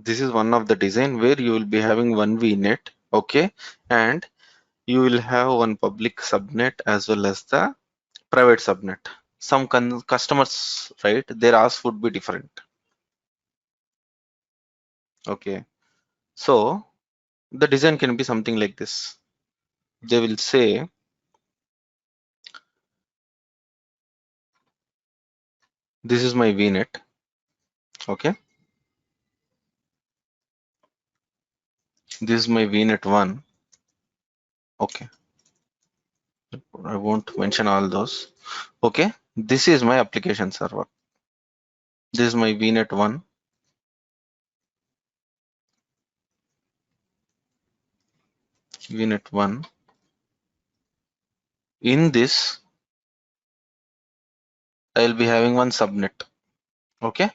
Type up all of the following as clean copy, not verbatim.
This is one of the design where you will be having one VNet, okay, and you will have one public subnet as well as the private subnet. Some customers, right, their ask would be different. Okay, so the design can be something like this. They will say this is my VNet, okay, this is my VNet 1, okay, I won't mention all those, okay, this is my application server, this is my VNet 1, VNet 1. In this I will be having one subnet, okay,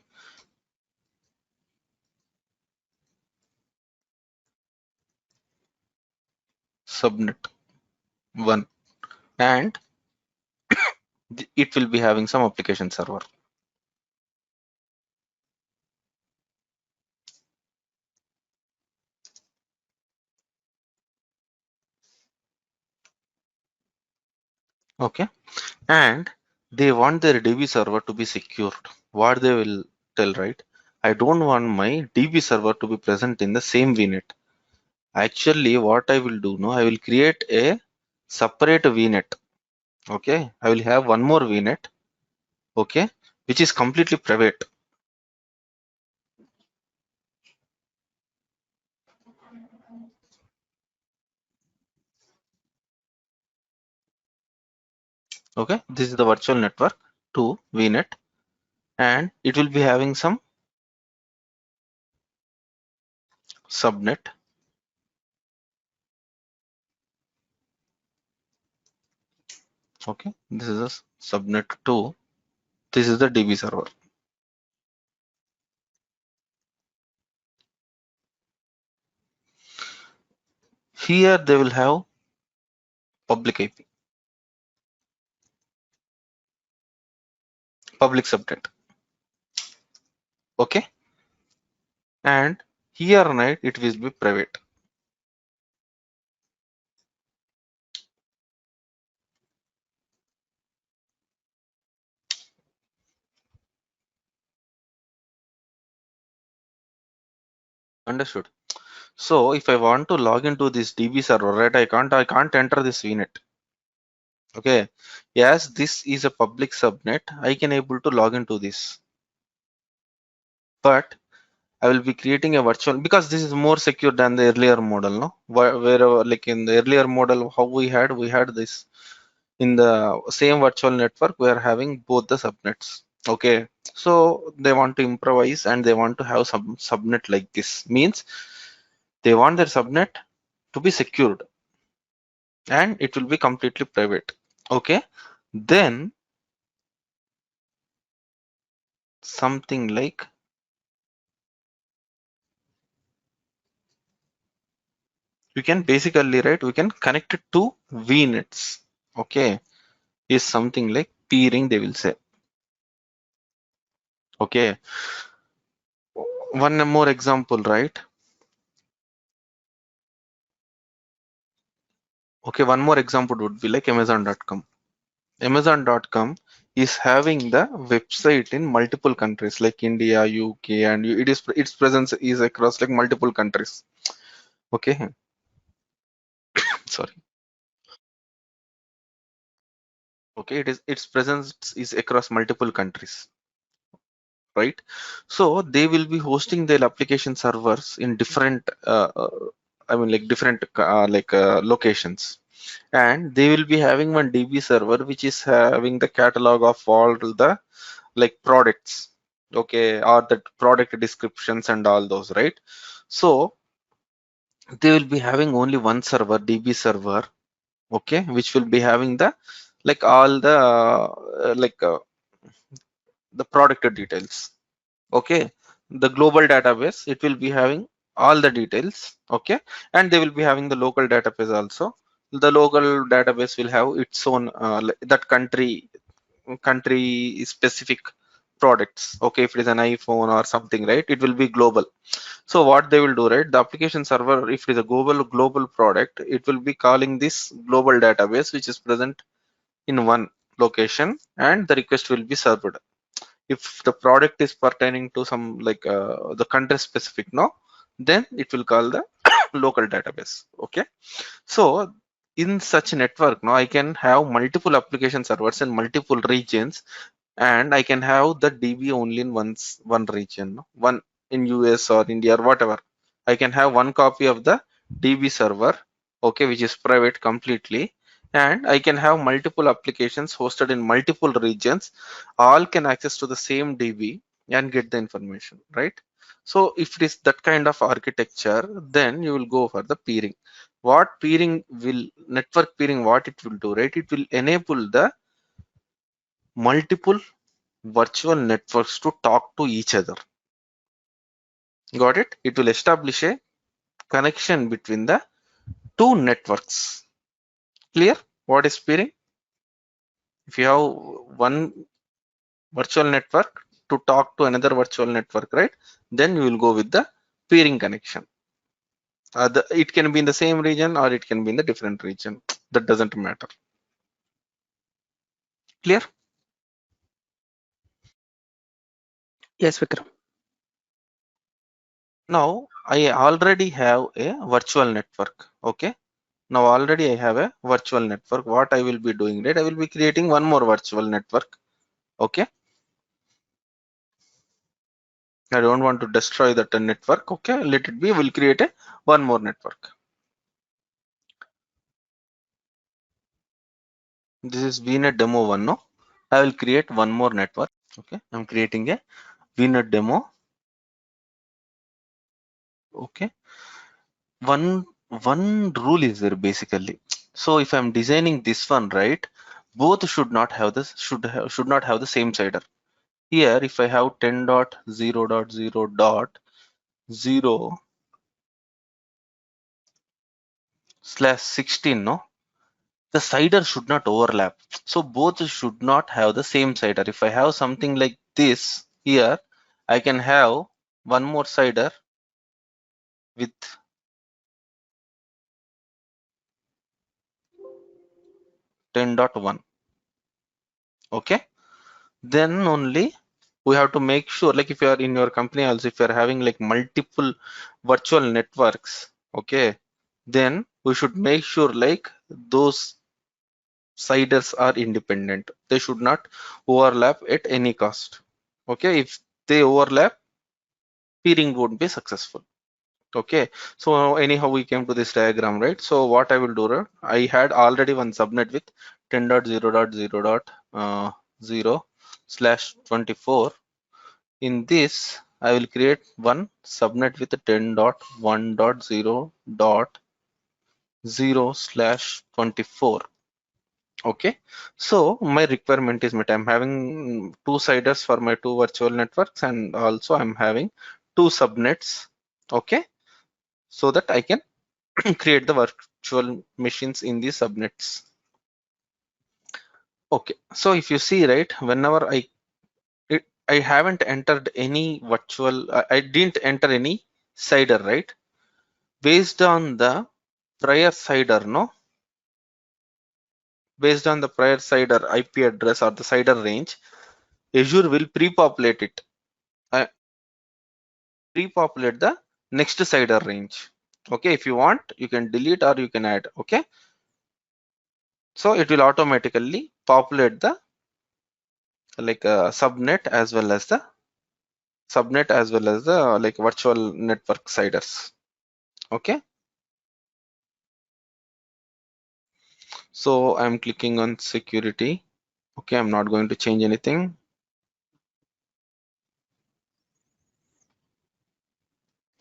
subnet 1, and it will be having some application server. Okay, and they want their DB server to be secured. What they will tell, right? I don't want my DB server to be present in the same VNet. Actually, what I will do now, I will create a separate VNet. Okay, I will have one more VNet. Okay, which is completely private. Okay, this is the virtual network to VNet, and it will be having some subnet. Okay, this is a subnet 2. This is the DB server. Here they will have public IP, public subnet. Okay, and here night it will be private. Understood? So if I want to log into this DB server, right, I can't enter this VNet. Okay, yes, this is a public subnet. I can able to log into this, but I will be creating a virtual because this is more secure than the earlier model, no? Wherever, like in the earlier model, how we had this in the same virtual network, we are having both the subnets. Okay, so they want to improvise and they want to have some subnet like this. Means they want their subnet to be secured and it will be completely private. Okay, then something like we can basically, right, we can connect it to VNets. Okay, is something like peering, they will say. Okay, one more example, right? Okay, one more example would be like Amazon.com. Amazon.com is having the website in multiple countries like India, UK, and its presence is across like multiple countries. Okay, sorry. Okay, its presence is across multiple countries, right? So they will be hosting their application servers in different, I mean, like different locations, and they will be having one DB server which is having the catalog of all the like products, okay, or the product descriptions and all those, right? So they will be having only one server, DB server, okay, which will be having the like all the the product details. Okay, the global database, it will be having all the details. Okay, and they will be having the local database also. The local database will have its own that country specific products. Okay, if it is an iPhone or something, right, it will be global. So what they will do, right, the application server, if it is a global product, it will be calling this global database which is present in one location, and the request will be served. If the product is pertaining to some like the country specific, no, then it will call the local database. Okay, so in such network, no, I can have multiple application servers in multiple regions, and I can have the DB only in one region, no? One in US or India or whatever. I can have one copy of the DB server, okay, which is private completely, and I can have multiple applications hosted in multiple regions. All can access to the same DB and get the information, right? So if it is that kind of architecture, then you will go for the peering. What peering will, network peering, what it will do, right? It will enable the multiple virtual networks to talk to each other. Got it? It will establish a connection between the two networks. Clear? What is peering? If you have one virtual network to talk to another virtual network, right? Then you will go with the peering connection. It can be in the same region or it can be in the different region. That doesn't matter. Clear? Yes, Vikram. Now I already have a virtual network. Okay. Now already I have a virtual network. What I will be doing, right? I will be creating one more virtual network. Okay. I don't want to destroy that network. Okay. Let it be. We'll create a one more network. This is VNet demo one. No, I will create one more network. Okay. I'm creating a VNet demo. Okay. One rule is there basically. So if I'm designing this one, right, both should not have this should not have the same CIDR. Here, if I have 10.0.0.0/16, no, the CIDR should not overlap. So both should not have the same CIDR. If I have something like this here, I can have one more CIDR with 10.1. Okay, then only we have to make sure, like if you are in your company also, if you are having like multiple virtual networks, okay, then we should make sure like those CIDRs are independent. They should not overlap at any cost. Okay, if they overlap, peering won't be successful. Okay, so anyhow we came to this diagram, right? So what I will do, right, I had already one subnet with 10.0.0.0/24. In this I will create one subnet with 10.1.0.0/24. Okay, so my requirement is met. I'm having two CIDRs for my two virtual networks, and also I'm having two subnets. Okay, so that I can create the virtual machines in the subnets. Okay, so if you see, right, whenever I haven't entered any virtual, I didn't enter any CIDR, right? Based on the prior CIDR, no, based on the prior CIDR IP address or the CIDR range, Azure will pre-populate it. Pre-populate the next CIDR range. Okay, if you want, you can delete or you can add. Okay, so it will automatically populate the like subnet as well as the like virtual network CIDRs. Okay, so I'm clicking on security. Okay, I'm not going to change anything.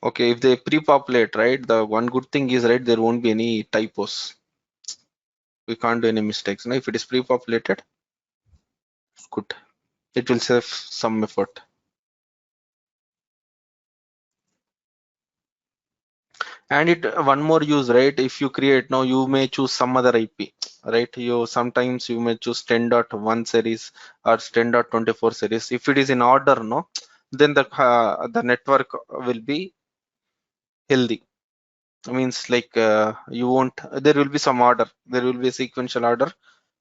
Okay, if they pre-populate, right, the one good thing is, right, there won't be any typos. We can't do any mistakes. Now, if it is pre-populated, good. It will save some effort. And it one more use, right? If you create now, you may choose some other IP, right? You sometimes you may choose 10.1 series or 10.24 series. If it is in order, no, then the network will be healthy. Means like you won't, there will be some order, there will be a sequential order.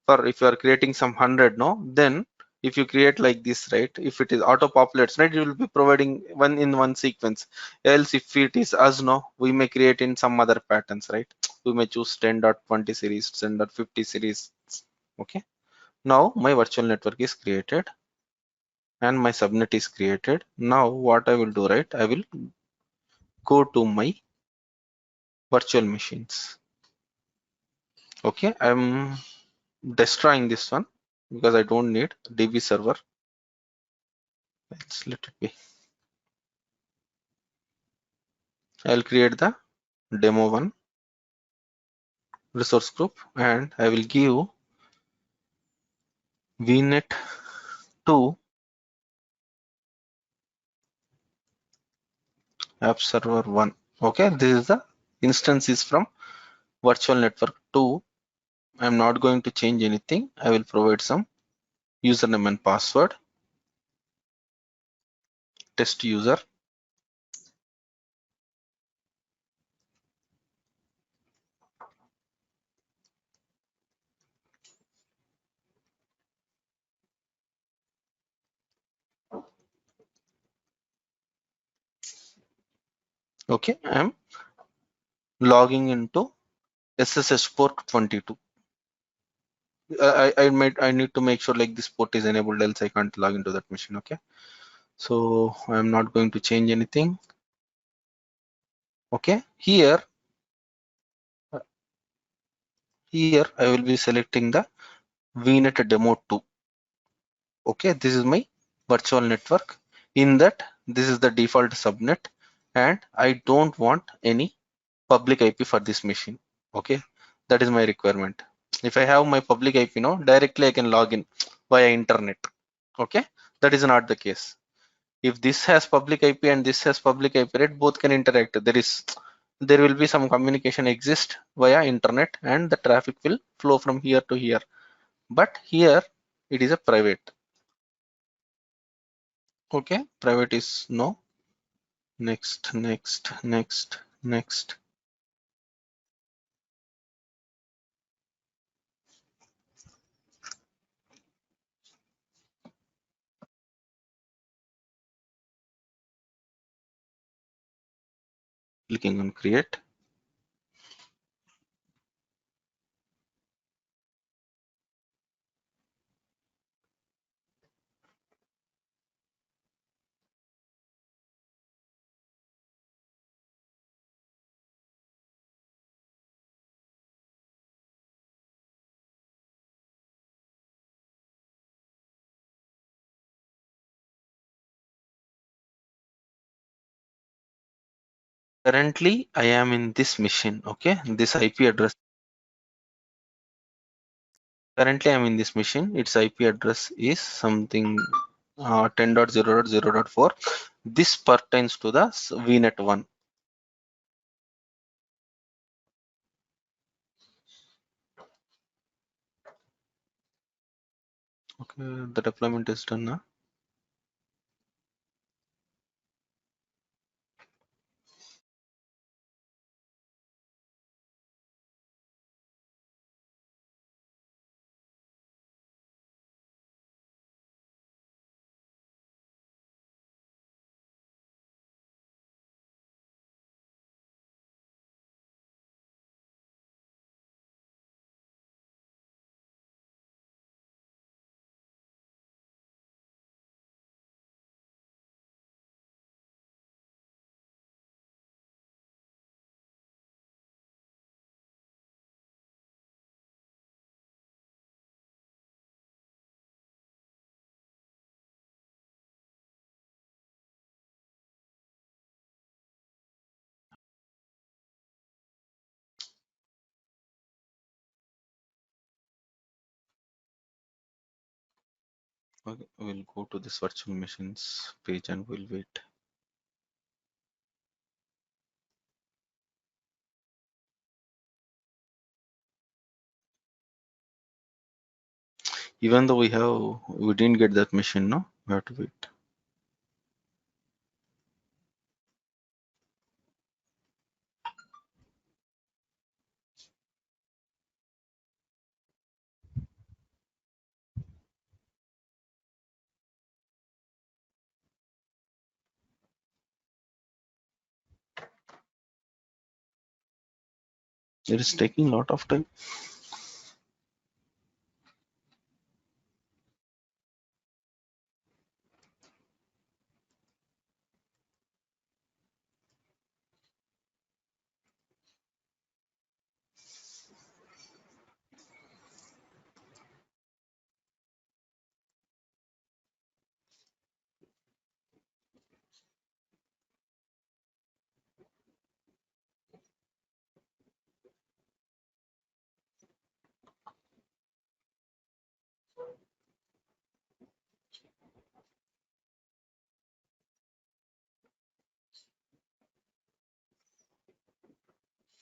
For if you are creating some 100, no, then if you create like this, right, if it is auto populates, right, you will be providing one in one sequence. Else if it is us, no, we may create in some other patterns, right? We may choose 10.20 series, 10.50 series. Okay, now my virtual network is created and my subnet is created. Now what I will do, right, I will go to my virtual machines. Okay, I'm destroying this one because I don't need DB server. Let's let it be. I'll create the demo one resource group and I will give vnet to app server 1. Okay, this is the instance is from virtual network 2. I'm not going to change anything. I will provide some username and password. Test user. Okay, I'm logging into SSH port 22. I need to make sure like this port is enabled, else I can't log into that machine. Okay, so I'm not going to change anything. Okay, here I will be selecting the VNet demo 2. Okay, this is my virtual network. In that, this is the default subnet and I don't want any public IP for this machine. Okay, that is my requirement. If I have my public IP now, directly I can log in via internet. Okay, that is not the case. If this has public IP and this has public IP, right, both can interact. There will be some communication exist via internet and the traffic will flow from here to here. But here it is a private. Okay, private is no. Next, next, next, next. Clicking on create. Currently, I am in this machine. Okay, this IP address. Currently, I'm in this machine. Its IP address is something 10.0.0.4. This pertains to the VNet 1. Okay, the deployment is done now. Okay, we'll go to this virtual machines page and we'll wait. Even though we didn't get that machine, no? We have to wait. It is taking a lot of time.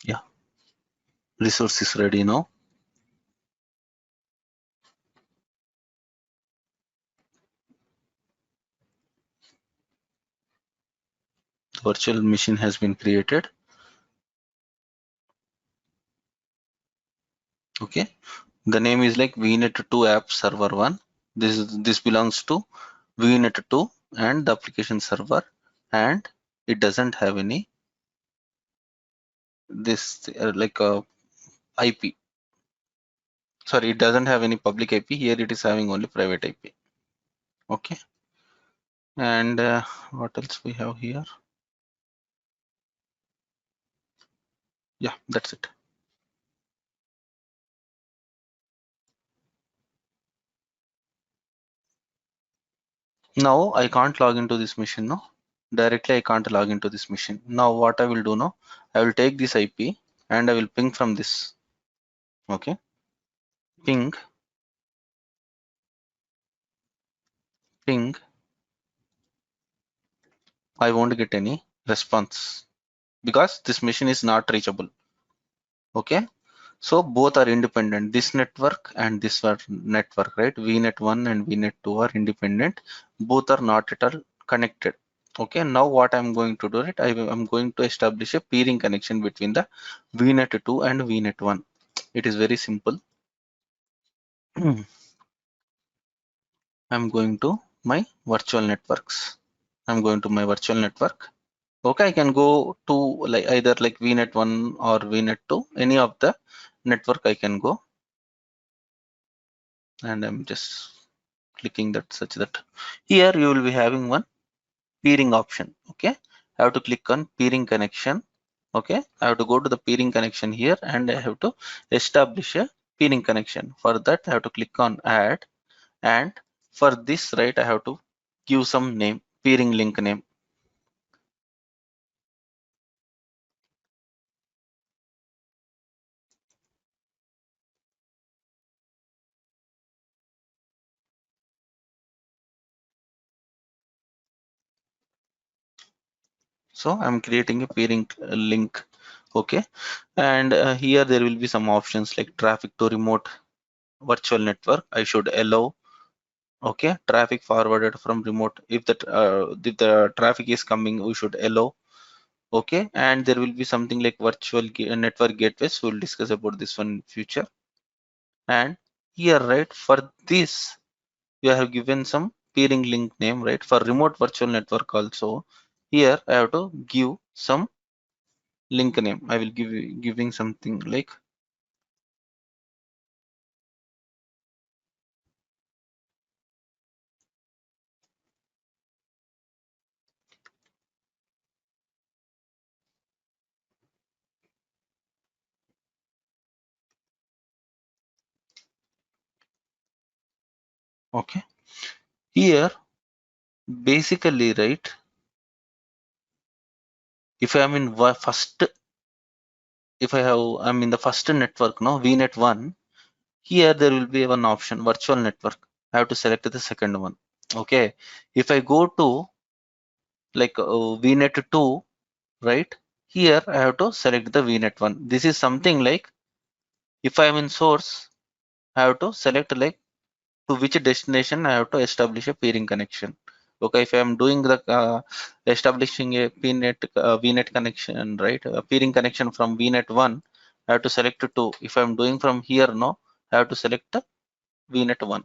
Yeah, resource is ready now. The virtual machine has been created. Okay, the name is like VNet2 app server 1. This belongs to VNet2 and the application server, and it doesn't have any this like a IP. Sorry, it doesn't have any public IP. Here it is having only private IP. Okay, and what else we have here? Yeah, that's it. Now I can't log into this machine. No, directly I can't log into this machine. Now what I will do now, I will take this IP and I will ping from this. Okay, ping, ping. I won't get any response because this machine is not reachable. Okay, so both are independent. This network and this network, right? VNet1 and VNet2 are independent. Both are not at all connected. Okay, now what I'm going to do it, I'm going to establish a peering connection between the VNet2 and VNet1. It is very simple. I'm going to my virtual networks. I'm going to my virtual network. Okay, I can go to like either like VNet1 or VNet2, any of the network I can go, and I'm just clicking that such that here you will be having one peering option. Okay, I have to click on peering connection. Okay, I have to go to the peering connection here and I have to establish a peering connection. For that, I have to click on add, and for this, right, I have to give some name, peering link name. So I'm creating a peering link. Okay, and here there will be some options like traffic to remote virtual network. I should allow. Okay, traffic forwarded from remote. If the traffic is coming, we should allow. Okay, and there will be something like virtual network gateways. We'll discuss about this one in future. And here, right, for this you have given some peering link name, right? For remote virtual network also, here I have to give some link name. I will giving something like, okay, here basically, right, if I am in first, if I'm in the first network, no, VNet1, here there will be one option, virtual network. I have to select the second one. Okay, if I go to like VNet2, right, here I have to select the VNet1. This is something like if I am in source, I have to select like to which destination I have to establish a peering connection. Okay, if I am doing the establishing a VNet connection, right? A peering connection from VNet 1, I have to select 2. If I am doing from here, no, I have to select VNet 1,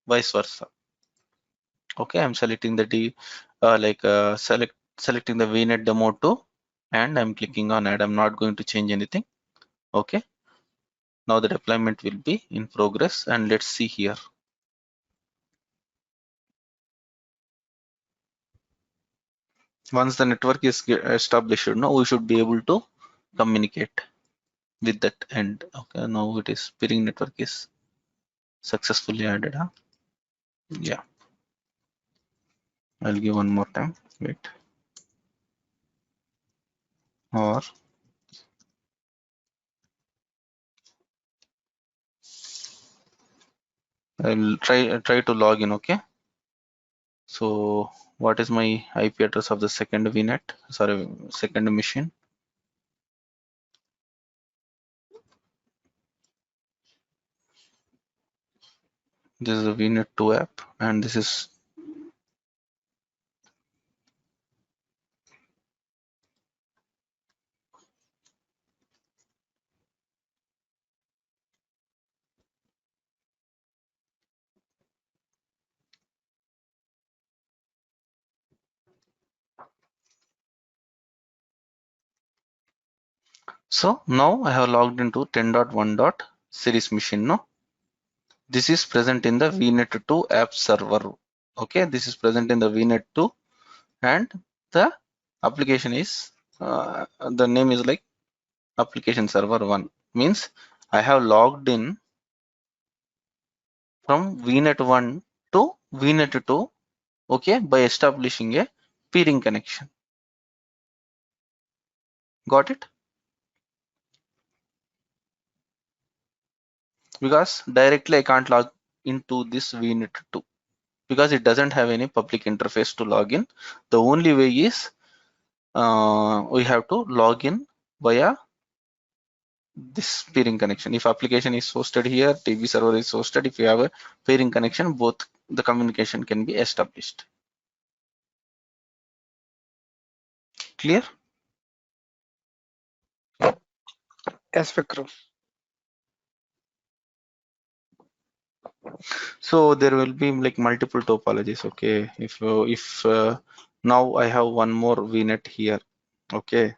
vice versa. Okay, I'm selecting the selecting the VNet demo 2, and I'm clicking on add. I'm not going to change anything. Okay, now the deployment will be in progress, and let's see here. Once the network is established, now we should be able to communicate with that end. Okay, now it is peering network is successfully added. Huh? Yeah, I'll give one more time. Wait, or I'll try to log in. Okay, so what is my IP address of the second VNet? Sorry, second machine. This is the VNet 2 app, and this is so now I have logged into 10.1.series machine. No, this is present in the VNet 2 app server. Okay, this is present in the VNet 2, and the application is the name is like application server 1. Means I have logged in from VNet 1 to VNet 2, okay, by establishing a peering connection. Got it? Because directly I can't log into this VNet 2 because it doesn't have any public interface to log in. The only way is we have to log in via this peering connection. If application is hosted here, TB server is hosted, if you have a peering connection, both the communication can be established. Clear? Yes, Vikram. So there will be like multiple topologies. Okay, if now I have one more VNet here. Okay,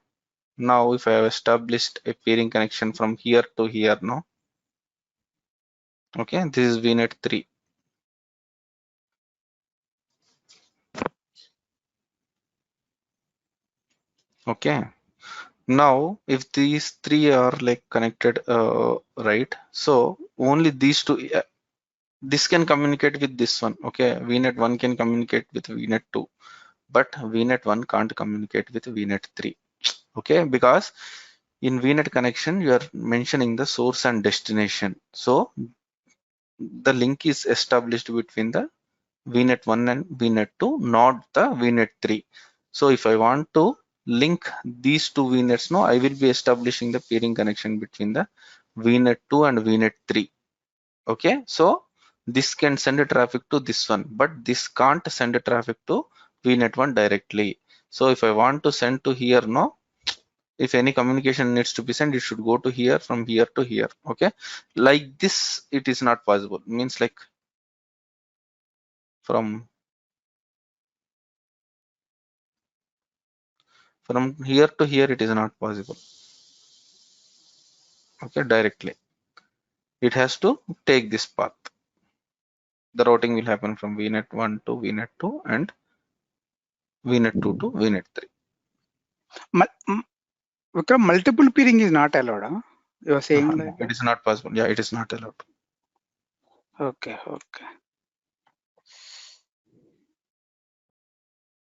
now if I have established a peering connection from here to here, no. Okay, this is VNet 3. Okay, now if these three are like connected, right? So only these two. This can communicate with this one. Okay, VNet 1 can communicate with VNet 2, but VNet 1 can't communicate with VNet 3. Okay, because in VNet connection you are mentioning the source and destination, so the link is established between the VNet 1 and VNet 2, not the VNet 3. So if I want to link these two VNets, no, I will be establishing the peering connection between the VNet 2 and VNet 3. Okay, so this can send a traffic to this one, but this can't send a traffic to VNet 1 directly. So if I want to send to here, no, if any communication needs to be sent, it should go to here, from here to here. Okay, like this it is not possible. Means like from here to here it is not possible. Okay, directly it has to take this path. The routing will happen from VNet 1 to VNet 2 and VNet 2 to VNet 3. Vikram, multiple peering is not allowed, huh? You are saying like It is not possible. Yeah, it is not allowed. okay, okay.